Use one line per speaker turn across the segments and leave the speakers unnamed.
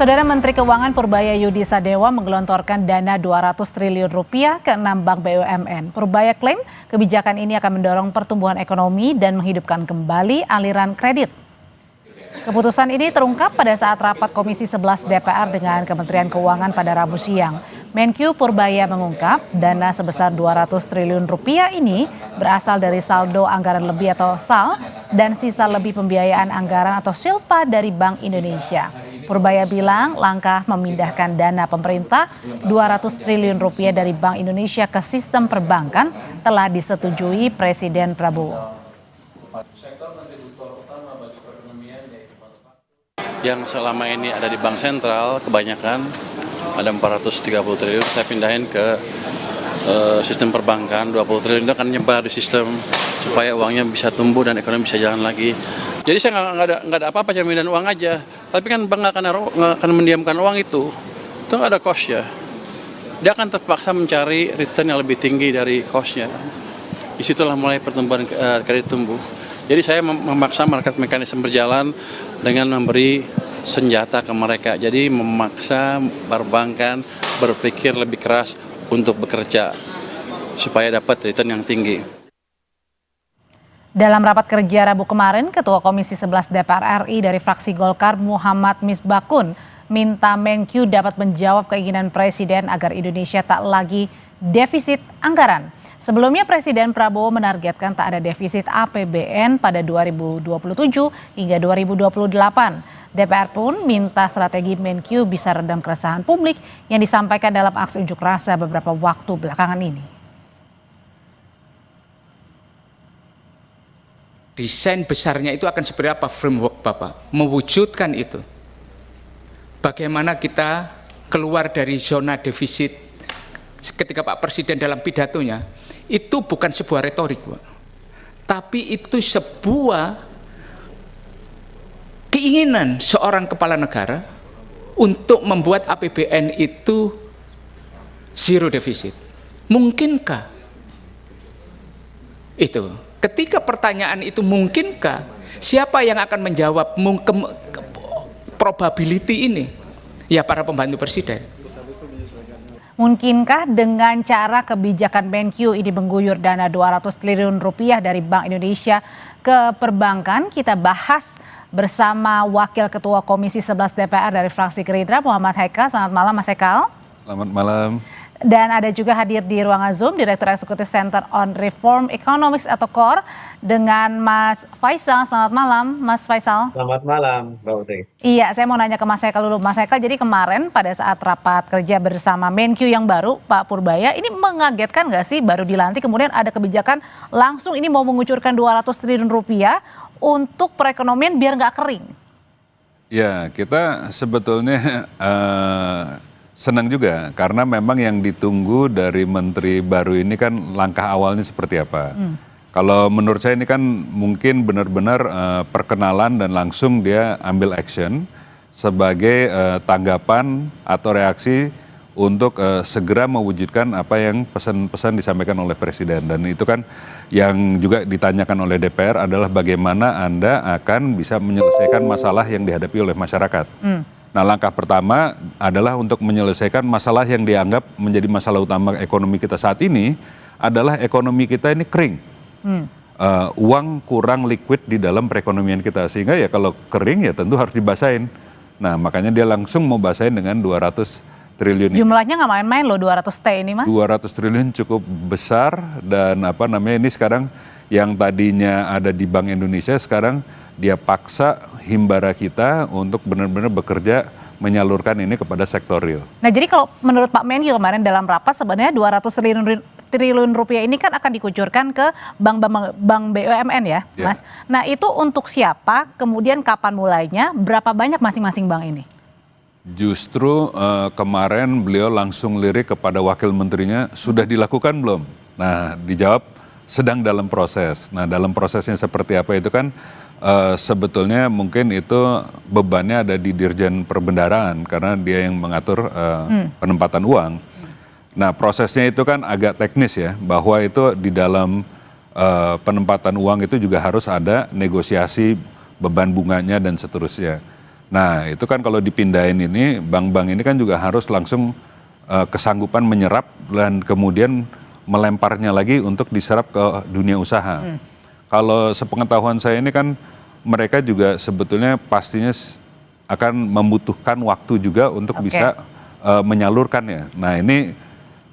Saudara Menteri Keuangan Purbaya Yudi Sadewa menggelontorkan dana 200 triliun rupiah ke 6 bank BUMN. Purbaya klaim kebijakan ini akan mendorong pertumbuhan ekonomi dan menghidupkan kembali aliran kredit. Keputusan ini terungkap pada saat rapat Komisi 11 DPR dengan Kementerian Keuangan pada Rabu siang. Menkyu Purbaya mengungkap dana sebesar 200 triliun rupiah ini berasal dari saldo anggaran lebih atau SAL dan sisa lebih pembiayaan anggaran atau SILPA dari Bank Indonesia. Purbaya bilang langkah memindahkan dana pemerintah 200 triliun rupiah dari Bank Indonesia ke sistem perbankan telah disetujui Presiden Prabowo.
Yang selama ini ada di Bank Sentral kebanyakan ada 430 triliun saya pindahin ke sistem perbankan. 20 triliun itu akan nyebar di sistem supaya uangnya bisa tumbuh dan ekonomi bisa jalan lagi. Jadi saya nggak ada apa-apa jaminan uang aja, tapi kan bank nggak akan mendiamkan uang itu nggak ada cost-nya. Dia akan terpaksa mencari return yang lebih tinggi dari cost-nya. Disitulah mulai pertumbuhan kredit tumbuh. Jadi saya memaksa market mekanisme berjalan dengan memberi senjata ke mereka. Jadi memaksa perbankan berpikir lebih keras untuk bekerja supaya dapat return yang tinggi.
Dalam rapat kerja Rabu kemarin, Ketua Komisi 11 DPR RI dari fraksi Golkar Muhammad Misbakun minta Menkyu dapat menjawab keinginan Presiden agar Indonesia tak lagi defisit anggaran. Sebelumnya Presiden Prabowo menargetkan tak ada defisit APBN pada 2027 hingga 2028. DPR pun minta strategi Menkyu bisa redam keresahan publik yang disampaikan dalam aksi unjuk rasa beberapa waktu belakangan ini.
Desain besarnya itu akan seperti apa framework Bapak? Mewujudkan itu. Bagaimana kita keluar dari zona defisit ketika Pak Presiden dalam pidatonya, itu bukan sebuah retorik, Pak. Tapi itu sebuah keinginan seorang kepala negara untuk membuat APBN itu zero defisit. Mungkinkah? Itu. Ketika pertanyaan itu mungkinkah, siapa yang akan menjawab probability ini? Ya para pembantu Presiden.
Mungkinkah dengan cara kebijakan Menkyu ini mengguyur dana 200 triliun rupiah dari Bank Indonesia ke perbankan? Kita bahas bersama Wakil Ketua Komisi 11 DPR dari fraksi Gerindra Muhammad Haikal. Selamat malam Mas Haikal.
Selamat malam.
Dan ada juga hadir di ruangan Zoom Direktur Eksekutif Center on Reform Economics atau KOR dengan Mas Faisal. Selamat malam Mas Faisal.
Selamat malam Mbak Putri.
Iya, saya mau nanya ke Mas Haikal dulu. Mas Haikal, jadi kemarin pada saat rapat kerja bersama Menkyu yang baru Pak Purbaya, ini mengagetkan nggak sih baru dilantik kemudian ada kebijakan langsung ini mau mengucurkan 200 triliun rupiah untuk perekonomian biar nggak kering?
Ya, kita sebetulnya senang juga karena memang yang ditunggu dari menteri baru ini kan langkah awalnya seperti apa. Kalau menurut saya ini kan mungkin benar-benar perkenalan dan langsung dia ambil action sebagai tanggapan atau reaksi untuk segera mewujudkan apa yang pesan-pesan disampaikan oleh Presiden. Dan itu kan yang juga ditanyakan oleh DPR adalah bagaimana Anda akan bisa menyelesaikan masalah yang dihadapi oleh masyarakat. Nah, langkah pertama adalah untuk menyelesaikan masalah yang dianggap menjadi masalah utama ekonomi kita saat ini adalah ekonomi kita ini kering. Uang kurang liquid di dalam perekonomian kita sehingga ya kalau kering ya tentu harus dibasahin. Nah, makanya dia langsung mau basahin dengan 200 triliun.
Jumlahnya nggak main-main loh 200T ini Mas.
200 triliun cukup besar dan ini sekarang yang tadinya ada di Bank Indonesia sekarang dia paksa himbara kita untuk benar-benar bekerja menyalurkan ini kepada sektor real.
Nah jadi kalau menurut Pak Menkyu kemarin dalam rapat sebenarnya 200 triliun rupiah ini kan akan dikucurkan ke bank BUMN ya Mas. Nah itu untuk siapa, kemudian kapan mulainya, berapa banyak masing-masing bank ini?
Justru kemarin beliau langsung lirik kepada wakil menterinya, sudah dilakukan belum? Nah dijawab sedang dalam proses. Nah dalam prosesnya seperti apa itu kan sebetulnya mungkin itu bebannya ada di Dirjen Perbendaraan karena dia yang mengatur penempatan uang. Nah prosesnya itu kan agak teknis ya, bahwa itu di dalam penempatan uang itu juga harus ada negosiasi beban bunganya dan seterusnya. Nah itu kan kalau dipindahin ini, bank-bank ini kan juga harus langsung kesanggupan menyerap dan kemudian melemparnya lagi untuk diserap ke dunia usaha. Kalau sepengetahuan saya ini kan mereka juga sebetulnya pastinya akan membutuhkan waktu juga untuk bisa menyalurkannya. Nah ini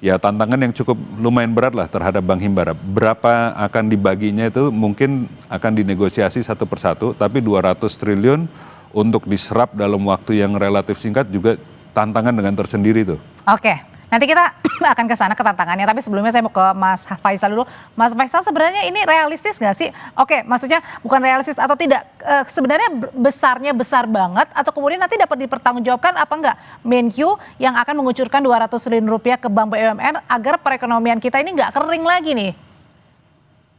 ya tantangan yang cukup lumayan berat lah terhadap Bank Himbara. Berapa akan dibaginya itu mungkin akan dinegosiasi satu persatu, tapi 200 triliun untuk diserap dalam waktu yang relatif singkat juga tantangan dengan tersendiri tuh.
Oke, nanti kita akan ke sana ke tantangannya, tapi sebelumnya saya mau ke Mas Faisal dulu. Mas Faisal, sebenarnya ini realistis nggak sih? Oke, maksudnya bukan realistis atau tidak, sebenarnya besarnya besar banget atau kemudian nanti dapat dipertanggungjawabkan apa enggak Menkyu yang akan mengucurkan 200 triliun rupiah ke Bank BUMN agar perekonomian kita ini nggak kering lagi nih?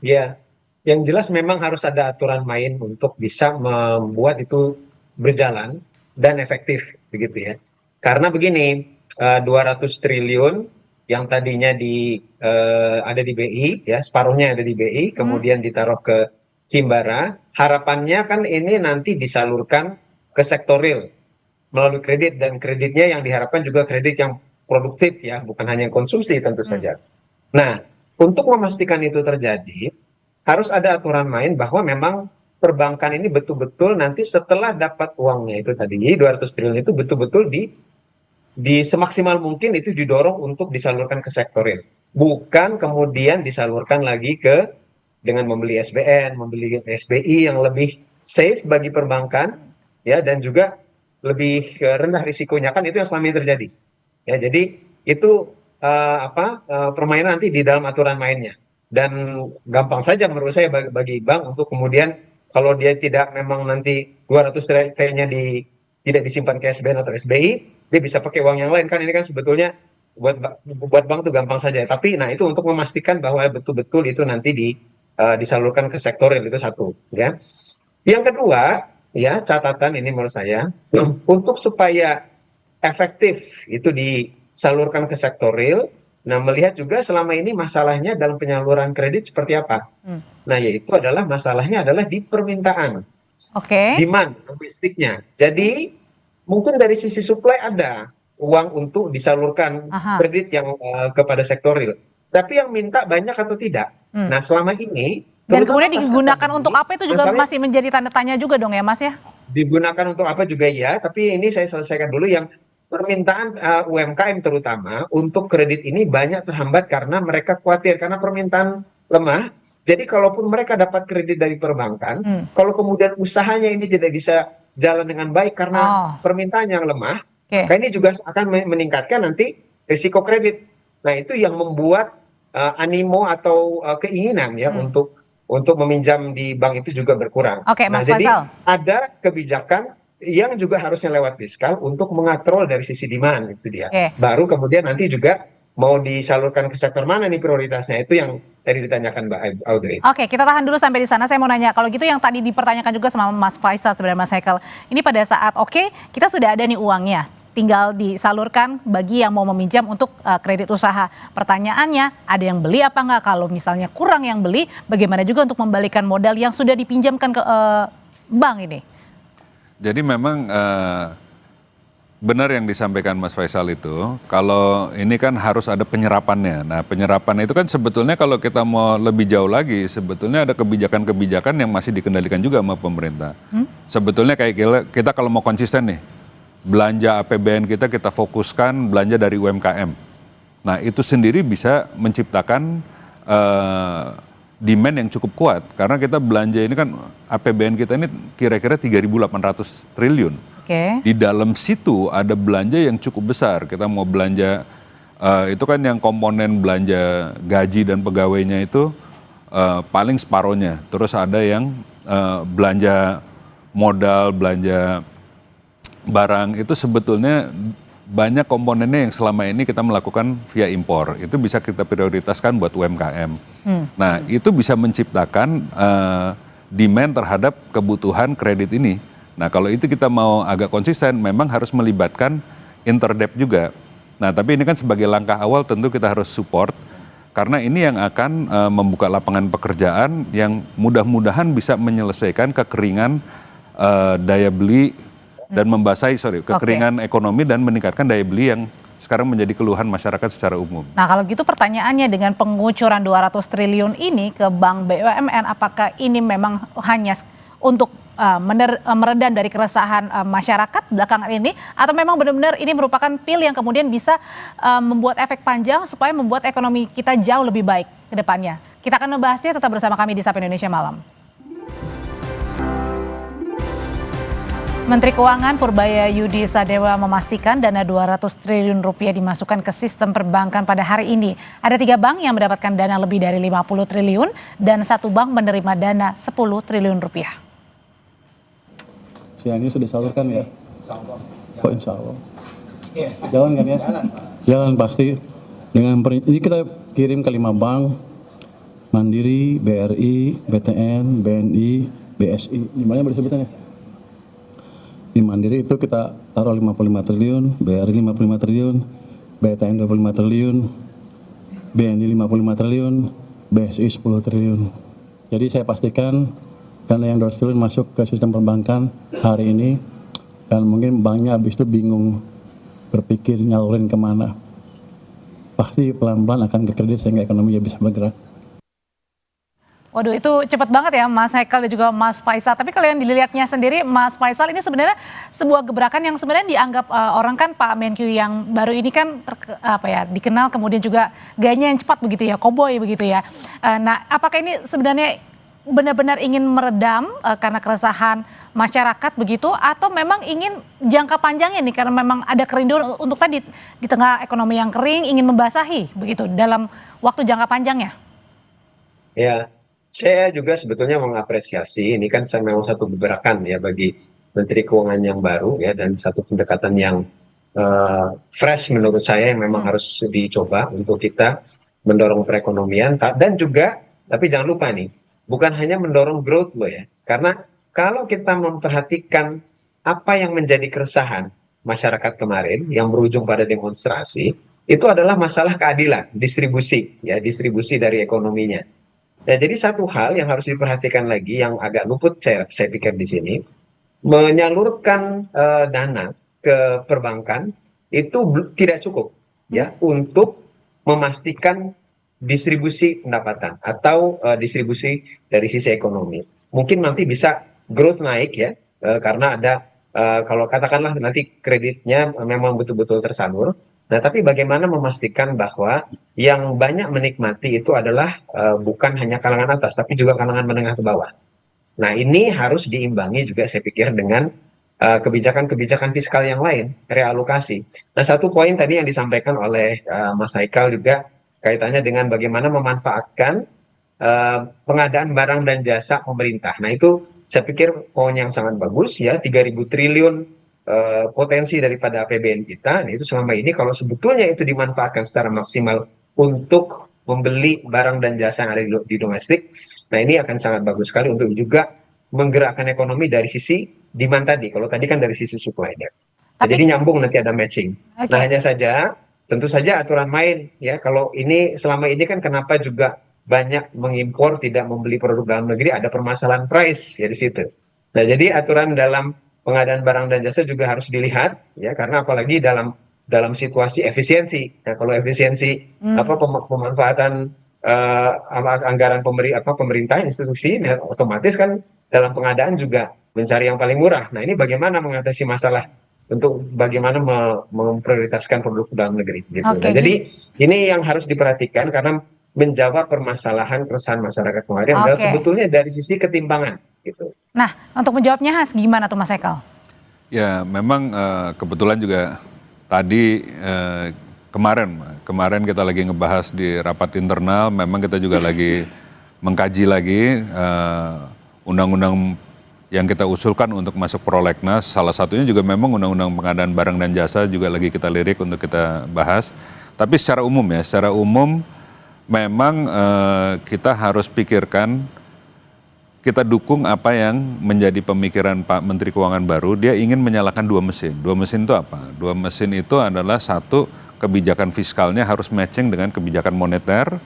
Ya, yang jelas memang harus ada aturan main untuk bisa membuat itu berjalan dan efektif, begitu ya. Karena begini, 200 triliun yang tadinya ada di BI, ya separuhnya ada di BI, kemudian ditaruh ke Himbara, harapannya kan ini nanti disalurkan ke sektor real melalui kredit, dan kreditnya yang diharapkan juga kredit yang produktif ya, bukan hanya konsumsi tentu saja. Nah, untuk memastikan itu terjadi, harus ada aturan main bahwa memang perbankan ini betul-betul nanti setelah dapat uangnya itu tadi 200 triliun itu betul-betul di semaksimal mungkin itu didorong untuk disalurkan ke sektor real, bukan kemudian disalurkan lagi ke dengan membeli SBN, membeli SBI yang lebih safe bagi perbankan ya, dan juga lebih rendah risikonya, kan itu yang selama ini terjadi ya. Jadi itu permainan nanti di dalam aturan mainnya, dan gampang saja menurut saya bagi bank untuk kemudian kalau dia tidak memang nanti 200 T-nya tidak disimpan ke SBN atau SBI, dia bisa pakai uang yang lain, kan ini kan sebetulnya buat bank tuh gampang saja. Tapi nah itu untuk memastikan bahwa betul-betul itu nanti disalurkan ke sektor real, itu satu ya. Yang kedua ya, catatan ini menurut saya untuk supaya efektif itu disalurkan ke sektor real. Nah, melihat juga selama ini masalahnya dalam penyaluran kredit seperti apa. Nah, yaitu adalah masalahnya adalah di permintaan. Demand domestiknya. Jadi mungkin dari sisi supply ada uang untuk disalurkan kredit yang kepada sektor real. Tapi yang minta banyak atau tidak. Nah, selama ini
dan kemudian digunakan untuk apa itu juga masih menjadi tanda tanya juga dong ya Mas ya?
Digunakan untuk apa juga ya, tapi ini saya selesaikan dulu yang permintaan UMKM terutama untuk kredit ini banyak terhambat karena mereka khawatir karena permintaan lemah. Jadi kalaupun mereka dapat kredit dari perbankan, kalau kemudian usahanya ini tidak bisa jalan dengan baik karena permintaan yang lemah, maka ini juga akan meningkatkan nanti risiko kredit. Nah, itu yang membuat animo atau keinginan ya untuk meminjam di bank itu juga berkurang. Nah, jadi ada kebijakan yang juga harusnya lewat fiskal untuk mengatrol dari sisi demand, itu dia. Baru kemudian nanti juga mau disalurkan ke sektor mana nih prioritasnya, itu yang tadi ditanyakan Mbak Audrey.
Oke, kita tahan dulu sampai di sana. Saya mau nanya, kalau gitu yang tadi dipertanyakan juga sama Mas Faisal sebenarnya, Mas Haikal, ini pada saat kita sudah ada nih uangnya, tinggal disalurkan bagi yang mau meminjam untuk kredit usaha. Pertanyaannya, ada yang beli apa enggak? Kalau misalnya kurang yang beli, bagaimana juga untuk membalikan modal yang sudah dipinjamkan ke bank ini?
Jadi memang benar yang disampaikan Mas Faisal itu, kalau ini kan harus ada penyerapannya. Nah, penyerapan itu kan sebetulnya kalau kita mau lebih jauh lagi, sebetulnya ada kebijakan-kebijakan yang masih dikendalikan juga sama pemerintah. Sebetulnya kayak kita kalau mau konsisten nih, belanja APBN kita fokuskan belanja dari UMKM. Nah, itu sendiri bisa menciptakan demand yang cukup kuat, karena kita belanja ini kan APBN kita ini kira-kira 3.800 triliun. Di dalam situ ada belanja yang cukup besar. Kita mau belanja itu kan yang komponen belanja gaji dan pegawainya itu paling separohnya. Terus ada yang belanja modal, belanja barang, itu sebetulnya banyak komponennya yang selama ini kita melakukan via impor. Itu bisa kita prioritaskan buat UMKM. Nah, itu bisa menciptakan demand terhadap kebutuhan kredit ini. Nah, kalau itu kita mau agak konsisten, memang harus melibatkan interdebt juga. Nah, tapi ini kan sebagai langkah awal tentu kita harus support, karena ini yang akan membuka lapangan pekerjaan yang mudah-mudahan bisa menyelesaikan kekeringan daya beli dan membasahi kekeringan ekonomi dan meningkatkan daya beli yang sekarang menjadi keluhan masyarakat secara umum.
Nah kalau gitu pertanyaannya, dengan pengucuran 200 triliun ini ke Bank BUMN, apakah ini memang hanya untuk meredam dari keresahan masyarakat belakangan ini, atau memang benar-benar ini merupakan pil yang kemudian bisa membuat efek panjang supaya membuat ekonomi kita jauh lebih baik ke depannya? Kita akan membahasnya, tetap bersama kami di Sapa Indonesia Malam. Menteri Keuangan Purbayayudi Sadewa memastikan dana 200 triliun rupiah dimasukkan ke sistem perbankan pada hari ini. Ada 3 bank yang mendapatkan dana lebih dari 50 triliun dan 1 bank menerima dana 10 triliun rupiah.
Siang ini sudah disalurkan ya? Oh, insya Allah. Jalan kan ya? Jalan pasti. Ini kita kirim ke 5 bank, Mandiri, BRI, BTN, BNI, BSI. Di mana disebutnya? Di Mandiri itu kita taruh 55 triliun, BRI 55 triliun, BTN 25 triliun, BNI 55 triliun, BSI 10 triliun. Jadi saya pastikan dana yang 200 triliun masuk ke sistem perbankan hari ini, dan mungkin banknya habis itu bingung berpikir nyalurin kemana. Pasti pelan-pelan akan ke kredit sehingga ekonominya bisa bergerak.
Waduh, itu cepat banget ya Mas Haikal dan juga Mas Faisal. Tapi kalau yang dilihatnya sendiri, Mas Faisal, ini sebenarnya sebuah gebrakan yang sebenarnya dianggap orang kan Pak Menkyu yang baru ini kan dikenal kemudian juga gayanya yang cepat begitu ya, koboi begitu ya. Nah, apakah ini sebenarnya benar-benar ingin meredam karena keresahan masyarakat begitu, atau memang ingin jangka panjangnya nih karena memang ada kerinduan untuk tadi di tengah ekonomi yang kering ingin membasahi begitu dalam waktu jangka panjangnya?
Ya. Saya juga sebetulnya mengapresiasi, ini kan memang satu gebrakan ya bagi Menteri Keuangan yang baru ya, dan satu pendekatan yang fresh menurut saya yang memang harus dicoba untuk kita mendorong perekonomian. Dan juga, tapi jangan lupa nih, bukan hanya mendorong growth loh ya, karena kalau kita memperhatikan apa yang menjadi keresahan masyarakat kemarin yang berujung pada demonstrasi, itu adalah masalah keadilan, distribusi dari ekonominya. Ya, jadi satu hal yang harus diperhatikan lagi yang agak luput saya pikir di sini, menyalurkan dana ke perbankan itu tidak cukup ya untuk memastikan distribusi pendapatan atau distribusi dari sisi ekonomi. Mungkin nanti bisa growth naik ya, karena ada kalau katakanlah nanti kreditnya memang betul-betul tersalur. Nah, tapi bagaimana memastikan bahwa yang banyak menikmati itu adalah bukan hanya kalangan atas, tapi juga kalangan menengah ke bawah. Nah, ini harus diimbangi juga saya pikir dengan kebijakan-kebijakan fiskal yang lain, realokasi. Nah, satu poin tadi yang disampaikan oleh Mas Haikal juga kaitannya dengan bagaimana memanfaatkan pengadaan barang dan jasa pemerintah. Nah, itu saya pikir poin yang sangat bagus ya, 3.000 triliun potensi daripada APBN kita. Nah, itu selama ini kalau sebetulnya itu dimanfaatkan secara maksimal untuk membeli barang dan jasa yang ada di domestik, nah ini akan sangat bagus sekali untuk juga menggerakkan ekonomi dari sisi demand tadi. Kalau tadi kan dari sisi supply-nya. Nah, jadi nyambung, nanti ada matching. Okay. Nah, hanya saja tentu saja aturan main ya. Kalau ini selama ini kan kenapa juga banyak mengimpor, tidak membeli produk dalam negeri, ada permasalahan price ya di situ. Nah, jadi aturan dalam pengadaan barang dan jasa juga harus dilihat ya, karena apalagi dalam situasi efisiensi. Nah, kalau efisiensi pemanfaatan anggaran pemerintah institusi, nah, otomatis kan dalam pengadaan juga mencari yang paling murah. Nah, ini bagaimana mengatasi masalah untuk bagaimana memprioritaskan produk dalam negeri gitu. Okay. Nah, jadi ini yang harus diperhatikan karena menjawab permasalahan keresahan masyarakat kemarin adalah sebetulnya dari sisi ketimpangan gitu.
Nah, untuk menjawabnya gimana tuh Mas Haikal?
Ya, memang kebetulan juga tadi kemarin kita lagi ngebahas di rapat internal, memang kita juga lagi mengkaji lagi undang-undang yang kita usulkan untuk masuk prolegnas. Salah satunya juga memang undang-undang pengadaan barang dan jasa juga lagi kita lirik untuk kita bahas. Tapi secara umum memang kita harus pikirkan, kita dukung apa yang menjadi pemikiran Pak Menteri Keuangan baru. Dia ingin menyalakan 2 mesin. 2 mesin itu apa? 2 mesin itu adalah satu, kebijakan fiskalnya harus matching dengan kebijakan moneter,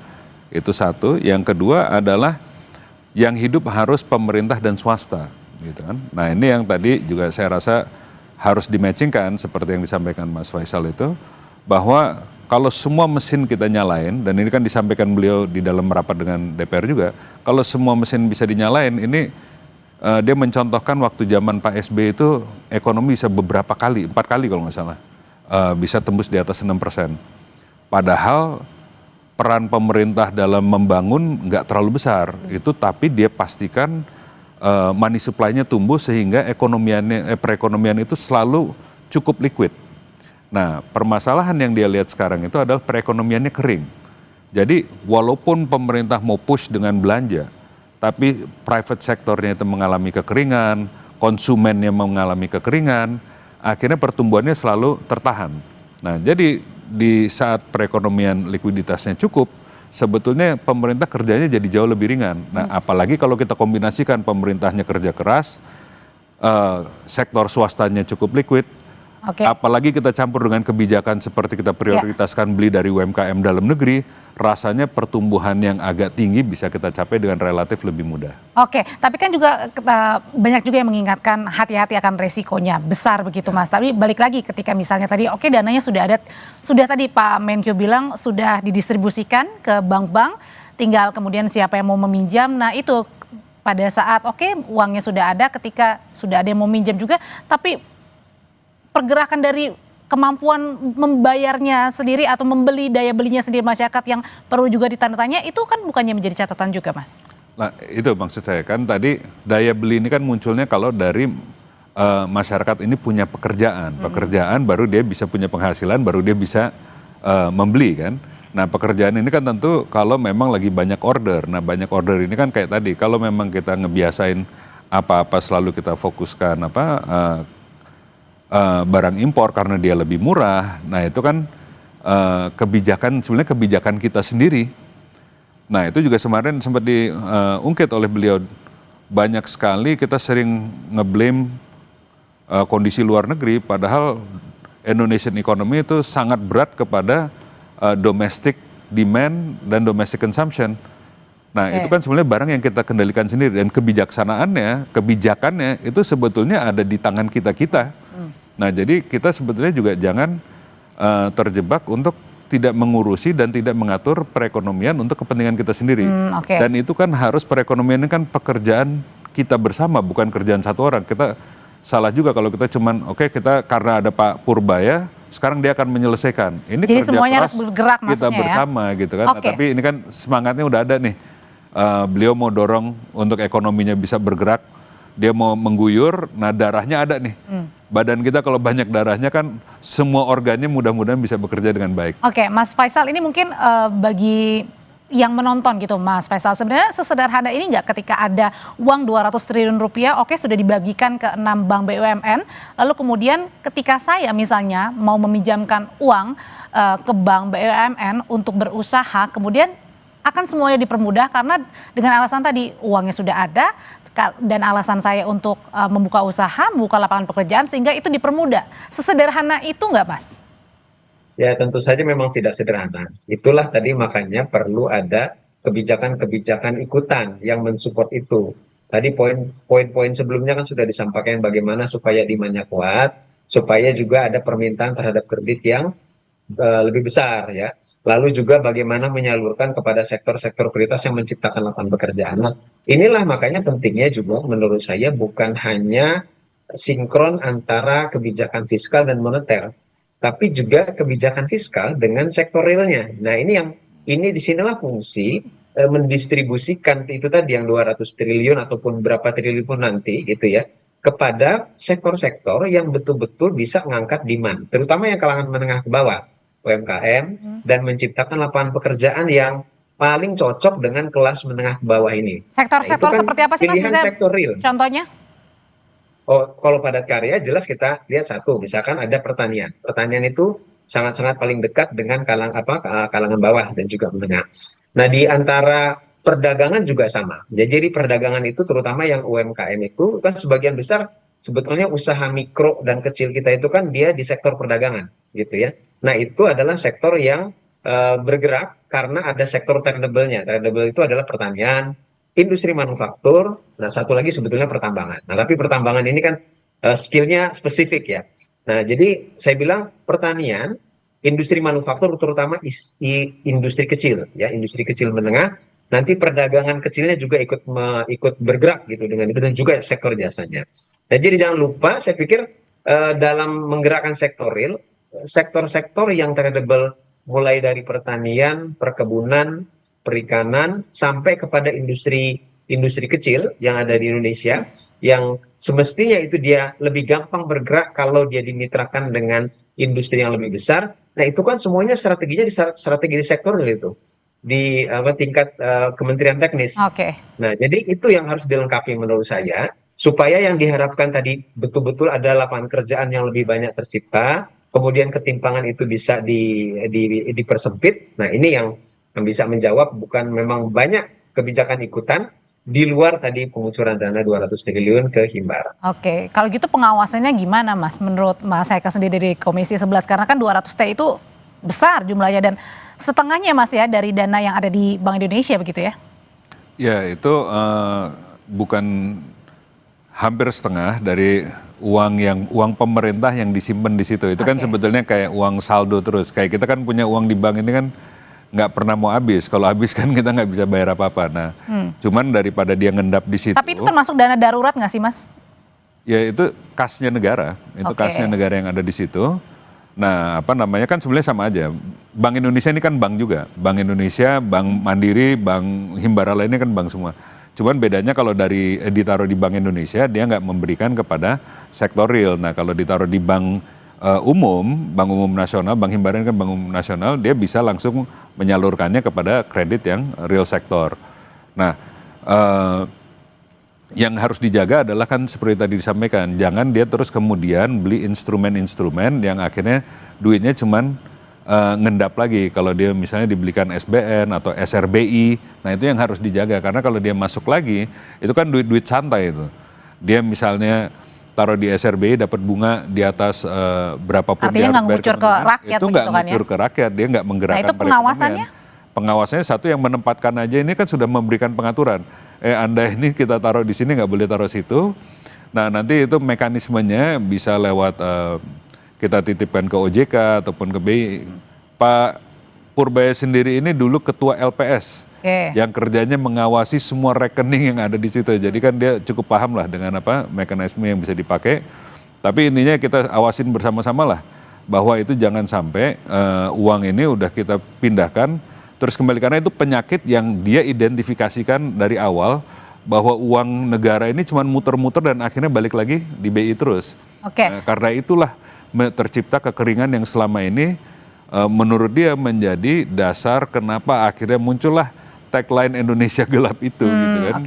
itu satu. Yang kedua adalah yang hidup harus pemerintah dan swasta, gitu kan. Nah, ini yang tadi juga saya rasa harus dimatchingkan seperti yang disampaikan Mas Faisal itu, bahwa kalau semua mesin kita nyalain, dan ini kan disampaikan beliau di dalam rapat dengan DPR juga, kalau semua mesin bisa dinyalain, ini dia mencontohkan waktu zaman Pak SBY itu ekonomi bisa beberapa kali, 4 kali kalau nggak salah, bisa tembus di atas 6%. Padahal peran pemerintah dalam membangun nggak terlalu besar, itu tapi dia pastikan money supply-nya tumbuh sehingga perekonomian itu selalu cukup liquid. Nah, permasalahan yang dia lihat sekarang itu adalah perekonomiannya kering. Jadi walaupun pemerintah mau push dengan belanja, tapi private sektornya itu mengalami kekeringan, konsumennya mengalami kekeringan, akhirnya pertumbuhannya selalu tertahan. Nah, jadi di saat perekonomian likuiditasnya cukup, sebetulnya pemerintah kerjanya jadi jauh lebih ringan. Nah, apalagi kalau kita kombinasikan pemerintahnya kerja keras, sektor swastanya cukup liquid, apalagi kita campur dengan kebijakan seperti kita prioritaskan beli dari UMKM dalam negeri, rasanya pertumbuhan yang agak tinggi bisa kita capai dengan relatif lebih mudah.
Oke, tapi kan juga banyak juga yang mengingatkan hati-hati akan resikonya besar begitu Mas. Tapi balik lagi ketika misalnya tadi dananya sudah ada, sudah tadi Pak Menkyu bilang sudah didistribusikan ke bank-bank, tinggal kemudian siapa yang mau meminjam. Nah itu pada saat uangnya sudah ada, ketika sudah ada yang mau minjam juga, tapi pergerakan dari kemampuan membayarnya sendiri atau membeli daya belinya sendiri masyarakat yang perlu juga ditanda-tanya, itu kan bukannya menjadi catatan juga Mas?
Nah itu maksud saya kan tadi, daya beli ini kan munculnya kalau dari masyarakat ini punya pekerjaan, baru dia bisa punya penghasilan, baru dia bisa membeli kan. Nah pekerjaan ini kan tentu kalau memang lagi banyak order, nah banyak order ini kan kayak tadi, kalau memang kita ngebiasain apa-apa selalu kita fokuskan barang impor karena dia lebih murah, nah itu kan sebenarnya kebijakan kita sendiri. Nah itu juga kemarin sempat diungkit oleh beliau, banyak sekali kita sering ngeblame kondisi luar negeri, padahal Indonesian economy itu sangat berat kepada domestic demand dan domestic consumption. Nah itu kan sebenarnya barang yang kita kendalikan sendiri, dan kebijakannya itu sebetulnya ada di tangan kita. Nah jadi kita sebetulnya juga jangan terjebak untuk tidak mengurusi dan tidak mengatur perekonomian untuk kepentingan kita sendiri. Dan itu kan harus, perekonomian ini kan pekerjaan kita bersama, bukan kerjaan satu orang. Kita salah juga kalau kita cuman kita karena ada Pak Purbaya, sekarang dia akan menyelesaikan. Ini
jadi
kerja
semuanya
keras
harus bergerak
kita bersama gitu kan. Nah, tapi ini kan semangatnya udah ada nih. Beliau mau dorong untuk ekonominya bisa bergerak, dia mau mengguyur, nah darahnya ada nih. Badan kita kalau banyak darahnya kan semua organnya mudah-mudahan bisa bekerja dengan baik.
Oke, Mas Faisal, ini mungkin bagi yang menonton gitu Mas Faisal, sebenarnya sesederhana ini nggak ketika ada uang 200 triliun rupiah, sudah dibagikan ke 6 bank BUMN, lalu kemudian ketika saya misalnya mau meminjamkan uang ke bank BUMN untuk berusaha, kemudian akan semuanya dipermudah karena dengan alasan tadi uangnya sudah ada, dan alasan saya untuk membuka usaha, membuka lapangan pekerjaan, sehingga itu dipermudah. Sesederhana itu nggak Mas?
Ya tentu saja memang tidak sederhana. Itulah tadi makanya perlu ada kebijakan-kebijakan ikutan yang mensupport itu. Tadi poin-poin sebelumnya kan sudah disampaikan bagaimana supaya demand-nya kuat, supaya juga ada permintaan terhadap kredit yang lebih besar ya. Lalu juga bagaimana menyalurkan kepada sektor-sektor prioritas yang menciptakan lapangan pekerjaan. Nah, inilah makanya pentingnya juga menurut saya bukan hanya sinkron antara kebijakan fiskal dan moneter, tapi juga kebijakan fiskal dengan sektor realnya. Nah, ini disinilah fungsi mendistribusikan itu tadi yang 200 triliun ataupun berapa triliun pun nanti gitu ya, kepada sektor-sektor yang betul-betul bisa mengangkat demand, terutama yang kalangan menengah ke bawah, UMKM, dan menciptakan lapangan pekerjaan yang paling cocok dengan kelas menengah ke bawah ini.
Sektor-sektor seperti apa sih Mas?
Pilihan sektor real.
Contohnya?
Kalau padat karya jelas kita lihat satu, misalkan ada pertanian. Pertanian itu sangat-sangat paling dekat dengan kalangan bawah dan juga menengah. Nah, di antara perdagangan juga sama. Jadi perdagangan itu terutama yang UMKM itu kan sebagian besar sebetulnya usaha mikro dan kecil kita itu kan dia di sektor perdagangan gitu ya. Nah, itu adalah sektor yang bergerak karena ada sektor tradable-nya. Tradable itu adalah pertanian, industri manufaktur, nah satu lagi sebetulnya pertambangan. Nah, tapi pertambangan ini kan skillnya spesifik ya. Nah, jadi saya bilang pertanian, industri manufaktur terutama industri kecil ya, industri kecil menengah, nanti perdagangan kecilnya juga ikut bergerak gitu dengan itu, dan juga sektor jasanya. Nah, jadi jangan lupa, saya pikir dalam menggerakkan sektor real, sektor-sektor yang tradable mulai dari pertanian, perkebunan, perikanan sampai kepada industri kecil yang ada di Indonesia, yang semestinya itu dia lebih gampang bergerak kalau dia dimitrakan dengan industri yang lebih besar. Nah, itu kan semuanya strateginya di strategi di sektor itu, di tingkat kementerian teknis.
Oke.
Nah, jadi itu yang harus dilengkapi menurut saya, supaya yang diharapkan tadi betul-betul ada lapangan kerjaan yang lebih banyak tercipta, kemudian ketimpangan itu bisa dipersempit. Nah, ini yang bisa menjawab, bukan memang banyak kebijakan ikutan di luar tadi pengucuran dana 200 triliun ke Himbara.
Oke, kalau gitu pengawasannya gimana Mas? Menurut Mas Haikal sendiri dari Komisi 11, karena kan 200T itu besar jumlahnya dan setengahnya Mas ya dari dana yang ada di Bank Indonesia begitu ya?
Ya, itu bukan hampir setengah dari uang pemerintah yang disimpan di situ. Itu kan sebetulnya kayak uang saldo terus. Kayak kita kan punya uang di bank ini kan nggak pernah mau habis. Kalau habis kan kita nggak bisa bayar apa-apa. Nah, cuman daripada dia ngendap di situ.
Tapi itu termasuk dana darurat nggak sih Mas?
Ya itu kasnya negara. Itu kasnya negara yang ada di situ. Nah, apa namanya, kan sebenarnya sama aja. Bank Indonesia ini kan bank juga. Bank Indonesia, Bank Mandiri, Bank Himbara lainnya kan bank semua. Cuman bedanya kalau ditaruh di Bank Indonesia, dia nggak memberikan kepada sektor real. Nah, kalau ditaruh di bank Bank Umum Nasional, Bank Himbara ini kan Bank Umum Nasional, dia bisa langsung menyalurkannya kepada kredit yang real sektor. Nah, yang harus dijaga adalah kan seperti tadi disampaikan, jangan dia terus kemudian beli instrumen-instrumen yang akhirnya duitnya cuman ngendap lagi. Kalau dia misalnya dibelikan SBN atau SRBI, nah itu yang harus dijaga, karena kalau dia masuk lagi, itu kan duit-duit santai itu. Dia misalnya taruh di SRBI dapat bunga di atas berapapun.
Artinya nggak ngucur ke rakyat,
itu nggak ngucur ke rakyat, dia nggak menggerakkan
perekonomian. Nah, itu pengawasannya?
Pengawasannya satu yang menempatkan aja ini kan sudah memberikan pengaturan. Anda ini kita taruh di sini nggak boleh taruh situ. Nah, nanti itu mekanismenya bisa lewat kita titipkan ke OJK ataupun ke BI. Pak Purbaya sendiri ini dulu ketua LPS. Yang kerjanya mengawasi semua rekening yang ada di situ. Jadi kan dia cukup paham lah dengan apa mekanisme yang bisa dipakai. Tapi intinya kita awasin bersama-sama lah bahwa itu jangan sampai uang ini udah kita pindahkan terus kembali, karena itu penyakit yang dia identifikasikan dari awal bahwa uang negara ini cuma muter-muter dan akhirnya balik lagi di BI terus. Karena itulah tercipta kekeringan yang selama ini menurut dia menjadi dasar kenapa akhirnya muncullah tagline Indonesia gelap itu gitu kan.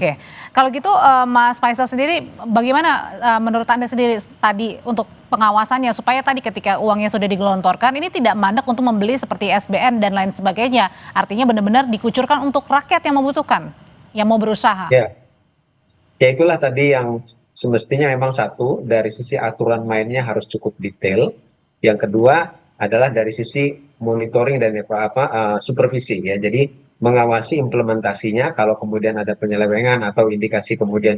Kalau gitu Mas Faisal sendiri bagaimana menurut Anda sendiri tadi untuk pengawasannya supaya tadi ketika uangnya sudah digelontorkan ini tidak mandek untuk membeli seperti SBN dan lain sebagainya. Artinya benar-benar dikucurkan untuk rakyat yang membutuhkan, yang mau berusaha.
Ya itulah tadi yang semestinya memang satu dari sisi aturan mainnya harus cukup detail. Yang kedua adalah dari sisi monitoring dan supervisi ya. Jadi mengawasi implementasinya, kalau kemudian ada penyelewengan atau indikasi kemudian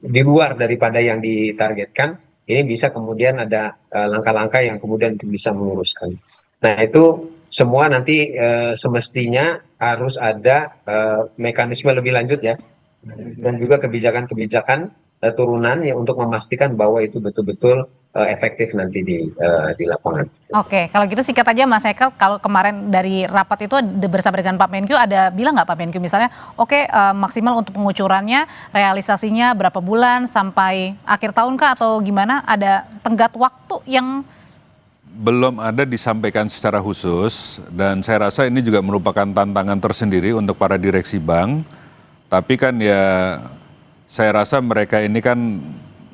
di luar daripada yang ditargetkan, ini bisa kemudian ada langkah-langkah yang kemudian bisa meluruskan. Nah, itu semua nanti semestinya harus ada mekanisme lebih lanjut ya, dan juga kebijakan-kebijakan turunan ya untuk memastikan bahwa itu betul-betul efektif nanti di lapangan.
Kalau gitu singkat aja Mas Haikal, kalau kemarin dari rapat itu bersama dengan Pak Menkyu ada bilang nggak Pak Menkyu misalnya maksimal untuk pengucurannya, realisasinya berapa bulan sampai akhir tahun kah atau gimana, ada tenggat waktu yang
belum ada disampaikan secara khusus, dan saya rasa ini juga merupakan tantangan tersendiri untuk para direksi bank. Tapi kan ya saya rasa mereka ini kan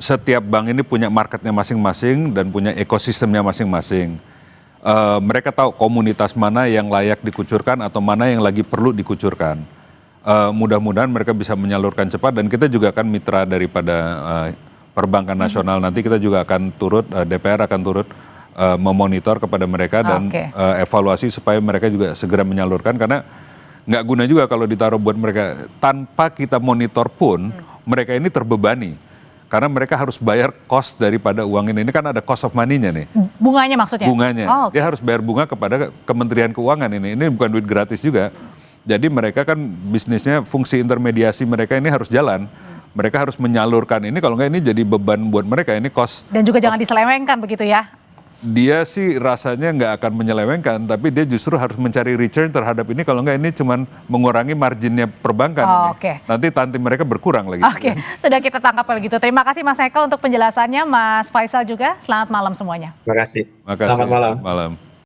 setiap bank ini punya marketnya masing-masing dan punya ekosistemnya masing-masing. Mereka tahu komunitas mana yang layak dikucurkan atau mana yang lagi perlu dikucurkan. Mudah-mudahan mereka bisa menyalurkan cepat, dan kita juga akan mitra daripada perbankan nasional. Nanti kita juga akan turut, DPR akan turut memonitor kepada mereka dan evaluasi supaya mereka juga segera menyalurkan, karena nggak guna juga kalau ditaruh buat mereka. Tanpa kita monitor pun mereka ini terbebani. Karena mereka harus bayar cost daripada uang ini. Ini kan ada cost of money-nya nih.
Bunganya maksudnya?
Bunganya.
Oh,
Dia harus bayar bunga kepada Kementerian Keuangan ini. Ini bukan duit gratis juga. Jadi mereka kan bisnisnya, fungsi intermediasi mereka ini harus jalan. Mereka harus menyalurkan ini, kalau nggak ini jadi beban buat mereka, ini cost.
Dan juga jangan diselewengkan begitu ya?
Dia sih rasanya nggak akan menyelewengkan, tapi dia justru harus mencari return terhadap ini, kalau nggak ini cuman mengurangi marginnya perbankan.
Oh,
ini.
oke.
Nanti tanti mereka berkurang lagi.
Oke, sudah kita tangkap kalau gitu. Terima kasih Mas Eka untuk penjelasannya, Mas Faisal juga. Selamat malam semuanya.
Terima kasih.
Makasih.
Selamat malam.
Malam.